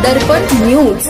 दर्पण news.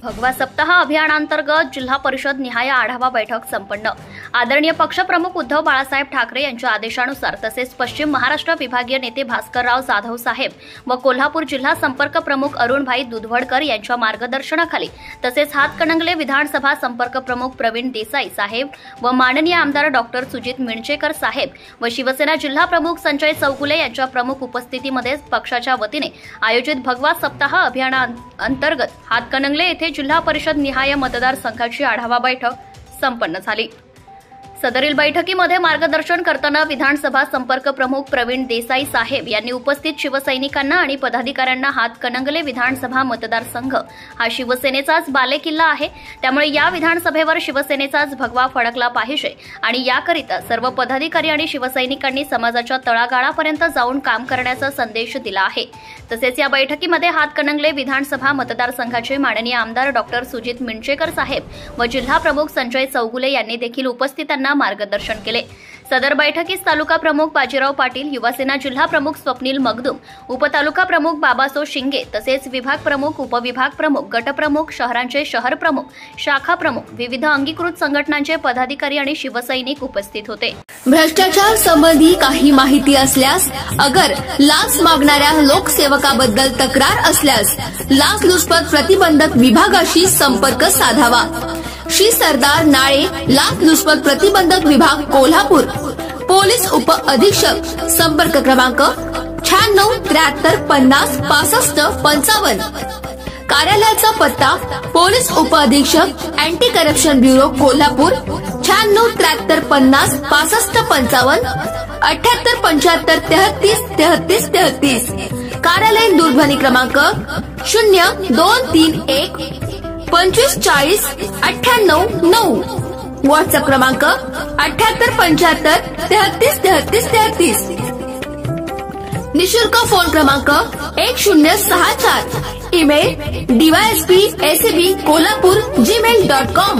भगवा सप्ताह अभियानांतर्गत जिल्हा परिषद निहाय आढावा बैठक संपन्न। आदरणीय पक्षप्रमुख उद्धव बाळासाहेब ठाकरे यांच्या आदेशानुसार तसेच पश्चिम महाराष्ट्र विभागीय नेते भास्करराव जाधव साहेब व कोल्हापूर जिल्हा संपर्क प्रमुख अरुणभाई दुधवडकर यांच्या मार्गदर्शनाखाली तसेच हातकणंगले विधानसभा संपर्क प्रमुख प्रवीण देसाई साहेब व माननीय आमदार डॉक्टर सुजित मिणचेकर साहेब व शिवसेना जिल्हा प्रमुख संजय चौगुले यांच्या प्रमुख उपस्थितीमध्ये पक्षाच्या वतीने आयोजित भगवा सप्ताह अभियानांतर्गत हातकणंगले येथे जिल्हा परिषद निहाय मतदारसंघाची आढावा बैठक संपन्न झाली। सदरील बैठकीमध्ये मार्गदर्शन करताना विधानसभा संपर्क प्रमुख प्रवीण देसाई साहेब यांनी उपस्थित शिवसैनिकांना आणि पदाधिकाऱ्यांना हातकणंगले विधानसभा मतदारसंघ हा शिवसेनेचाच बालेकिल्ला आहे, त्यामुळे या विधानसभेवर शिवसेनेचाच भगवा फडकला पाहिजे आणि याकरिता सर्व पदाधिकारी आणि शिवसैनिकांनी समाजाच्या तळागाळापर्यंत जाऊन काम करण्याचा संदेश दिला आहे। तसेच या बैठकीमध्ये हातकणंगले विधानसभा मतदारसंघाचे माननीय आमदार डॉक्टर सुजित मिणचेकर साहेब व जिल्हा प्रमुख संजय चौगुले यांनी देखील उपस्थितांना मार्गदर्शन केले। सदर बैठकीस तालुका प्रमुख बाजीराव पाटील, युवासेना जिल्हा प्रमुख स्वप्नील मगदूम, उपतालुका प्रमुख बाबासो शिंगे तसेच विभाग प्रमुख, उपविभाग प्रमुख, गट प्रमुख, शहरांचे शहर प्रमुख, शाखा प्रमुख, विविध अंगीकृत संघटनांचे पदाधिकारी आणि शिवसैनिक उपस्थित होते। भ्रष्टाचार संबंधी काही माहिती असल्यास अगर लाच मागणाऱ्या लोकसेवकाबद्दल तक्रार असल्यास लाचलुचपत प्रतिबंधक विभागाशी संपर्क साधावा। श्री सरदार नाळे लाचलुचपत प्रतिबंधक विभाग कोल्हापूर, पोलीस उप अधीक्षक, संपर्क क्रमांक 96 73 50 65 55। कार्यालयाचा पत्ता पोलीस उप अधीक्षक अँटी करप्शन ब्युरो कोल्हापूर 96 73 50 65 55 78 75 33 33 33। कार्यालयीन दूरध्वनी क्रमांक 0231 25 40 98 9। व्हॉट्सअप क्रमांक 78 75 33 33 33। निशुल्क फोन क्रमांक 1064। Email dysp@kolhapur@gmail.com।